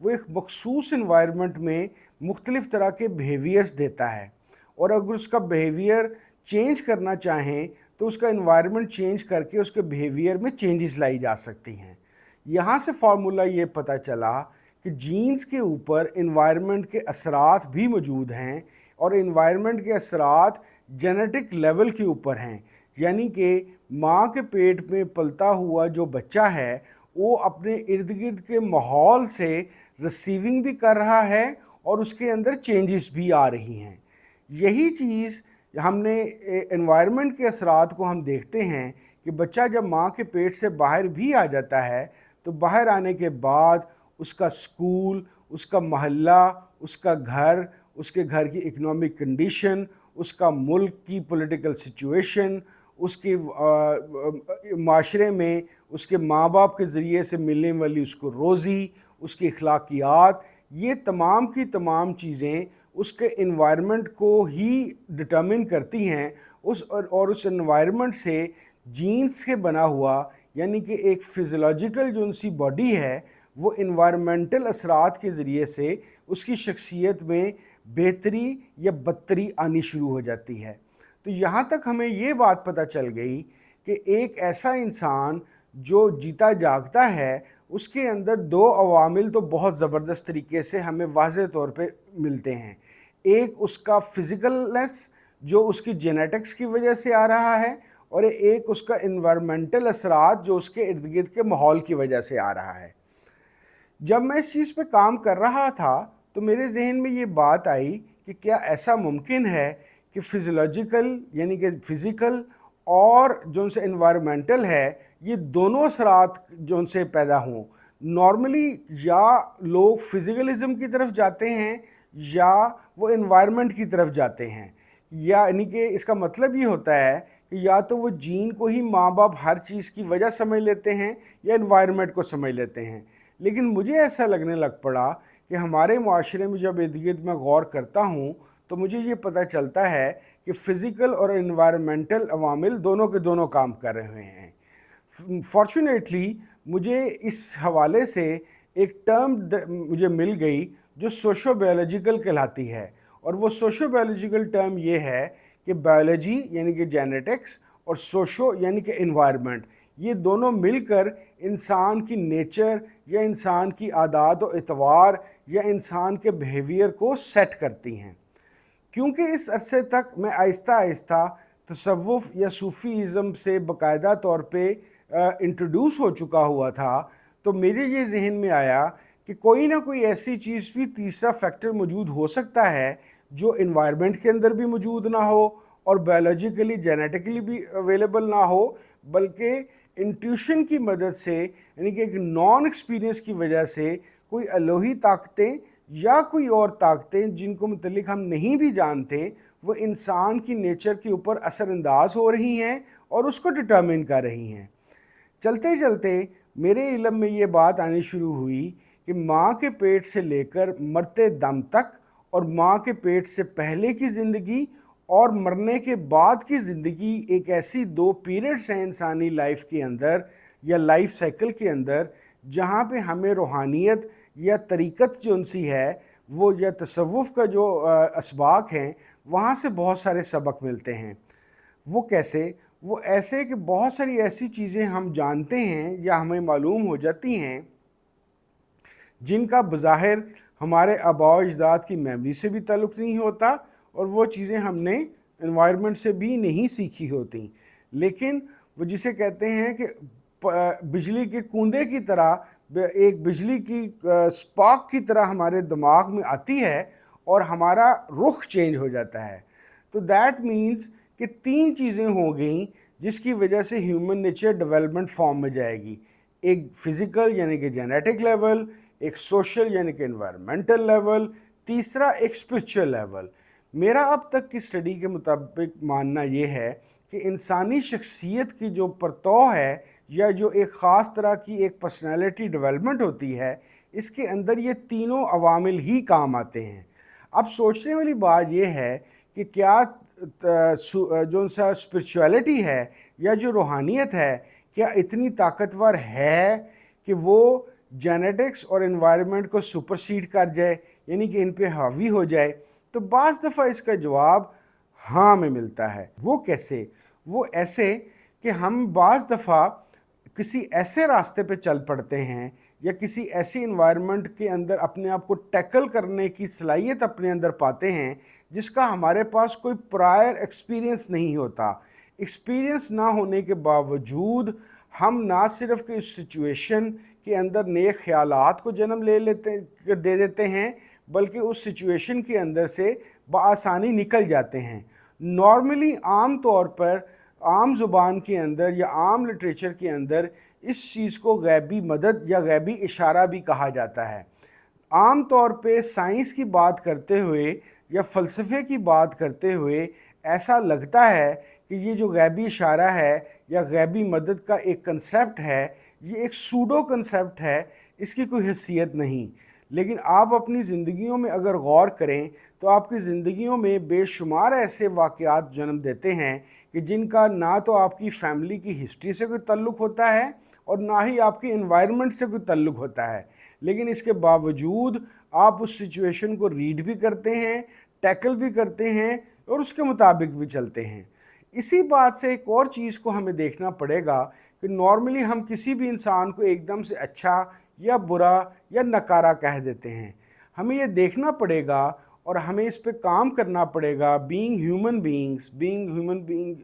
وہ ایک مخصوص انوائرمنٹ میں مختلف طرح کے بیہیویئرز دیتا ہے، اور اگر اس کا بیہیویئر چینج کرنا چاہیں تو اس کا انوائرمنٹ چینج کر کے اس کے بیہیویئر میں چینجز لائی جا سکتی ہیں۔ یہاں سے فارمولا یہ پتہ چلا کہ جینز کے اوپر انوائرمنٹ کے اثرات بھی موجود ہیں، اور انوائرمنٹ کے اثرات جینیٹک لیول کے اوپر ہیں، یعنی کہ ماں کے پیٹ میں پلتا ہوا جو بچہ ہے وہ اپنے ارد گرد کے ماحول سے ریسیونگ بھی کر رہا ہے اور اس کے اندر چینجز بھی آ رہی ہیں۔ یہی چیز ہم نے انوائرمنٹ کے اثرات کو ہم دیکھتے ہیں کہ بچہ جب ماں کے پیٹ سے باہر بھی آ جاتا ہے تو باہر آنے کے بعد اس کا اسکول، اس کا محلہ، اس کا گھر، اس کے گھر کی اکنامک کنڈیشن، اس کا ملک کی پولیٹیکل سچویشن، اس کے معاشرے میں اس کے ماں باپ کے ذریعے سے ملنے والی اس کو روزی، اس کی اخلاقیات، یہ تمام کی تمام چیزیں اس کے انوائرمنٹ کو ہی ڈٹرمن کرتی ہیں۔ اور اس انوائرمنٹ سے جینز کے بنا ہوا، یعنی کہ ایک فزیولوجیکل جو ان سی باڈی ہے وہ انوائرمنٹل اثرات کے ذریعے سے اس کی شخصیت میں بہتری یا بدتری آنی شروع ہو جاتی ہے۔ تو یہاں تک ہمیں یہ بات پتہ چل گئی کہ ایک ایسا انسان جو جیتا جاگتا ہے اس کے اندر دو عوامل تو بہت زبردست طریقے سے ہمیں واضح طور پہ ملتے ہیں۔ ایک اس کا فزیکلنس جو اس کی جینیٹکس کی وجہ سے آ رہا ہے، اور ایک اس کا انوائرمنٹل اثرات جو اس کے ارد گرد کے ماحول کی وجہ سے آ رہا ہے۔ جب میں اس چیز پہ کام کر رہا تھا تو میرے ذہن میں یہ بات آئی کہ کیا ایسا ممکن ہے کہ فزیولوجیکل یعنی کہ فزیکل اور جو ان سے انوائرمنٹل ہے یہ دونوں اثرات جو ان سے پیدا ہوں۔ نارملی یا لوگ فزیکلزم کی طرف جاتے ہیں یا وہ انوائرمنٹ کی طرف جاتے ہیں، یعنی کہ اس کا مطلب یہ ہوتا ہے کہ یا تو وہ جین کو ہی ماں باپ ہر چیز کی وجہ سمجھ لیتے ہیں یا انوائرمنٹ کو سمجھ لیتے ہیں۔ لیکن مجھے ایسا لگنے لگ پڑا کہ ہمارے معاشرے میں جب ارد گرد میں غور کرتا ہوں تو مجھے یہ پتہ چلتا ہے کہ فزیکل اور انوائرمنٹل عوامل دونوں کے دونوں کام کر رہے ہیں۔ فارچونیٹلی مجھے اس حوالے سے ایک ٹرم مجھے مل گئی جو سوشو بایولوجیکل کہلاتی ہے، اور وہ سوشو بایولوجیکل ٹرم یہ ہے کہ بایولوجی یعنی کہ جینیٹکس اور سوشو یعنی کہ انوائرمنٹ، یہ دونوں مل کر انسان کی نیچر یا انسان کی عادات و اطوار یا انسان کے بیہیویئر کو سیٹ کرتی ہیں۔ کیونکہ اس عرصے تک میں آہستہ آہستہ تصوف یا صوفیزم سے باقاعدہ طور پہ انٹروڈیوس ہو چکا ہوا تھا، تو میرے یہ ذہن میں آیا کہ کوئی نہ کوئی ایسی چیز بھی تیسرا فیکٹر موجود ہو سکتا ہے جو انوائرمنٹ کے اندر بھی موجود نہ ہو اور بایولوجیکلی جینیٹکلی بھی اویلیبل نہ ہو، بلکہ انٹیوشن کی مدد سے یعنی کہ ایک نان ایکسپیرینس کی وجہ سے کوئی الوہی طاقتیں یا کوئی اور طاقتیں جن کو متعلق ہم نہیں بھی جانتے وہ انسان کی نیچر کے اوپر اثر انداز ہو رہی ہیں اور اس کو ڈٹرمن کر رہی ہیں۔ چلتے چلتے میرے علم میں یہ بات آنی شروع ہوئی کہ ماں کے پیٹ سے لے کر مرتے دم تک، اور ماں کے پیٹ سے پہلے کی زندگی اور مرنے کے بعد کی زندگی، ایک ایسی دو پیریڈز ہیں انسانی لائف کے اندر یا لائف سائیکل کے اندر جہاں پہ ہمیں روحانیت یا طریقت جو ان سی ہے وہ یا تصوف کا جو اسباق ہیں وہاں سے بہت سارے سبق ملتے ہیں۔ وہ کیسے؟ وہ ایسے کہ بہت ساری ایسی چیزیں ہم جانتے ہیں یا ہمیں معلوم ہو جاتی ہیں جن کا بظاہر ہمارے آباء و اجداد کی میموری سے بھی تعلق نہیں ہوتا، اور وہ چیزیں ہم نے انوائرمنٹ سے بھی نہیں سیکھی ہوتی، لیکن وہ جسے کہتے ہیں کہ بجلی کے کوندے کی طرح، ایک بجلی کی سپارک کی طرح ہمارے دماغ میں آتی ہے اور ہمارا رخ چینج ہو جاتا ہے۔ تو دیٹ مینز کہ تین چیزیں ہو گئیں جس کی وجہ سے ہیومن نیچر ڈیولپمنٹ فارم میں جائے گی، ایک فزیکل یعنی کہ جینیٹک لیول، ایک سوشل یعنی کہ انوائرمنٹل لیول، تیسرا ایک اسپرچل لیول۔ میرا اب تک کی اسٹڈی کے مطابق ماننا یہ ہے کہ انسانی شخصیت کی جو پرتو ہے یا جو ایک خاص طرح کی ایک پرسنالٹی ڈیولپمنٹ ہوتی ہے اس کے اندر یہ تینوں عوامل ہی کام آتے ہیں۔ اب سوچنے والی بات یہ ہے کہ کیا جو سا اسپرچویلٹی ہے یا جو روحانیت ہے کیا اتنی طاقتور ہے کہ وہ جینیٹکس اور انوائرمنٹ کو سپرسیڈ کر جائے، یعنی کہ ان پہ حاوی ہو جائے؟ تو بعض دفعہ اس کا جواب ہاں میں ملتا ہے۔ وہ کیسے؟ وہ ایسے کہ ہم بعض دفعہ کسی ایسے راستے پہ چل پڑتے ہیں یا کسی ایسی انوائرمنٹ کے اندر اپنے آپ کو ٹیکل کرنے کی صلاحیت اپنے اندر پاتے ہیں جس کا ہمارے پاس کوئی پرائر ایکسپیرینس نہیں ہوتا۔ ایکسپیرینس نہ ہونے کے باوجود ہم نہ صرف کہ اس سچویشن کے اندر نئے خیالات کو جنم دے دیتے ہیں، بلکہ اس سچویشن کے اندر سے بآسانی نکل جاتے ہیں۔ نارملی عام طور پر عام زبان کے اندر یا عام لٹریچر کے اندر اس چیز کو غیبی مدد یا غیبی اشارہ بھی کہا جاتا ہے۔ عام طور پہ سائنس کی بات کرتے ہوئے یا فلسفے کی بات کرتے ہوئے ایسا لگتا ہے کہ یہ جو غیبی اشارہ ہے یا غیبی مدد کا ایک کنسیپٹ ہے، یہ ایک سوڈو کنسیپٹ ہے، اس کی کوئی حیثیت نہیں۔ لیکن آپ اپنی زندگیوں میں اگر غور کریں تو آپ کی زندگیوں میں بے شمار ایسے واقعات جنم دیتے ہیں کہ جن کا نہ تو آپ کی فیملی کی ہسٹری سے کوئی تعلق ہوتا ہے اور نہ ہی آپ کی انوائرمنٹ سے کوئی تعلق ہوتا ہے، لیکن اس کے باوجود آپ اس سچویشن کو ریڈ بھی کرتے ہیں، ٹیکل بھی کرتے ہیں اور اس کے مطابق بھی چلتے ہیں۔ اسی بات سے ایک اور چیز کو ہمیں دیکھنا پڑے گا کہ نارملی ہم کسی بھی انسان کو ایک دم سے اچھا یا برا یا نکارہ کہہ دیتے ہیں۔ ہمیں یہ دیکھنا پڑے گا اور ہمیں اس پہ کام کرنا پڑے گا بینگ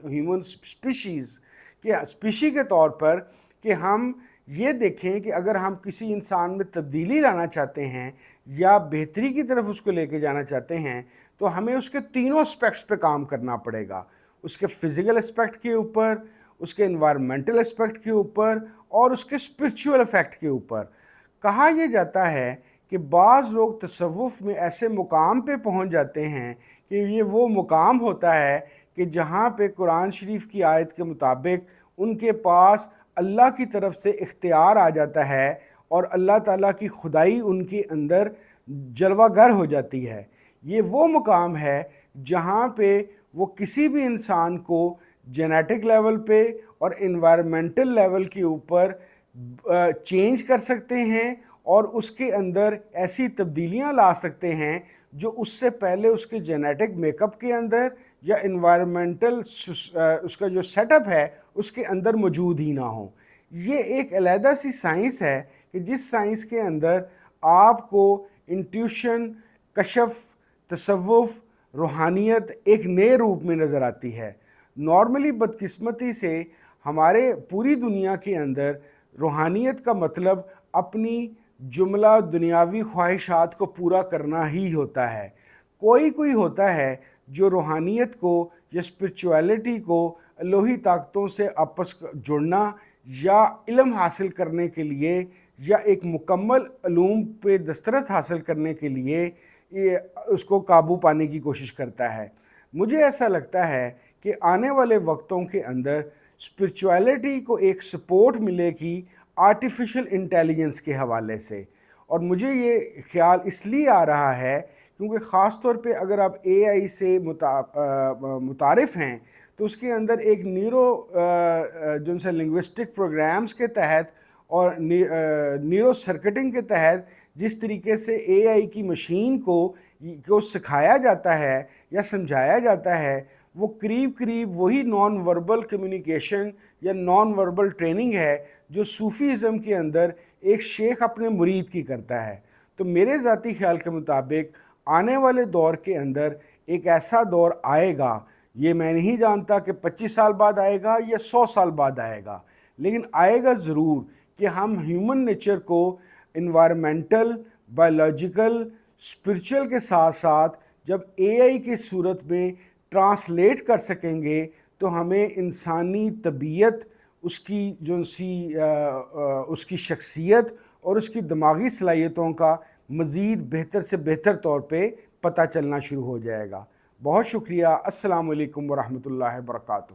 ہیومن اسپیشیز کہ اسپیشی کے طور پر کہ ہم یہ دیکھیں کہ اگر ہم کسی انسان میں تبدیلی لانا چاہتے ہیں یا بہتری کی طرف اس کو لے کے جانا چاہتے ہیں تو ہمیں اس کے تینوں اسپیکٹس پہ کام کرنا پڑے گا، اس کے فزیکل اسپیکٹ کے اوپر، اس کے انوائرمنٹل اسپیکٹ کے اوپر اور اس کے اسپرچول افیکٹ کے اوپر۔ کہا یہ جاتا ہے کہ بعض لوگ تصوف میں ایسے مقام پہ پہنچ جاتے ہیں کہ یہ وہ مقام ہوتا ہے کہ جہاں پہ قرآن شریف کی آیت کے مطابق ان کے پاس اللہ کی طرف سے اختیار آ جاتا ہے اور اللہ تعالیٰ کی خدائی ان کے اندر جلوہ گر ہو جاتی ہے۔ یہ وہ مقام ہے جہاں پہ وہ کسی بھی انسان کو جینیٹک لیول پہ اور انوائرمنٹل لیول کے اوپر چینج کر سکتے ہیں اور اس کے اندر ایسی تبدیلیاں لا سکتے ہیں جو اس سے پہلے اس کے جینیٹک میک اپ کے اندر یا انوائرمنٹل اس کا جو سیٹ اپ ہے اس کے اندر موجود ہی نہ ہوں۔ یہ ایک علیحدہ سی سائنس ہے کہ جس سائنس کے اندر آپ کو انٹیوشن، کشف، تصوف، روحانیت ایک نئے روپ میں نظر آتی ہے۔ نارملی بدقسمتی سے ہمارے پوری دنیا کے اندر روحانیت کا مطلب اپنی جملہ دنیاوی خواہشات کو پورا کرنا ہی ہوتا ہے۔ کوئی ہوتا ہے جو روحانیت کو یا اسپرچویلٹی کو الوہی طاقتوں سے آپس جڑنا یا علم حاصل کرنے کے لیے یا ایک مکمل علوم پہ دسترس حاصل کرنے کے لیے اس کو قابو پانے کی کوشش کرتا ہے۔ مجھے ایسا لگتا ہے کہ آنے والے وقتوں کے اندر اسپرچویلٹی کو ایک سپورٹ ملے گی آرٹیفیشل انٹیلیجنس کے حوالے سے، اور مجھے یہ خیال اس لیے آ رہا ہے کیونکہ خاص طور پہ اگر آپ اے آئی سے متعارف ہیں تو اس کے اندر ایک جو سے لنگوسٹک پروگرامز کے تحت اور نیورو سرکٹنگ کے تحت جس طریقے سے اے آئی کی مشین کو سکھایا جاتا ہے یا سمجھایا جاتا ہے، وہ قریب وہی نان وربل کمیونیکیشن یا نان وربل ٹریننگ ہے جو صوفیزم کے اندر ایک شیخ اپنے مرید کی کرتا ہے۔ تو میرے ذاتی خیال کے مطابق آنے والے دور کے اندر ایک ایسا دور آئے گا، یہ میں نہیں جانتا کہ 25 سال بعد آئے گا یا 100 سال بعد آئے گا، لیکن آئے گا ضرور کہ ہم ہیومن نیچر کو انوائرمنٹل، بایولوجیکل، اسپرچل کے ساتھ ساتھ جب اے آئی کی صورت میں ٹرانسلیٹ کر سکیں گے تو ہمیں انسانی طبیعت، اس کی شخصیت اور اس کی دماغی صلاحیتوں کا مزید بہتر سے بہتر طور پہ پتہ چلنا شروع ہو جائے گا۔ بہت شکریہ۔ السلام علیکم ورحمۃ اللہ وبرکاتہ۔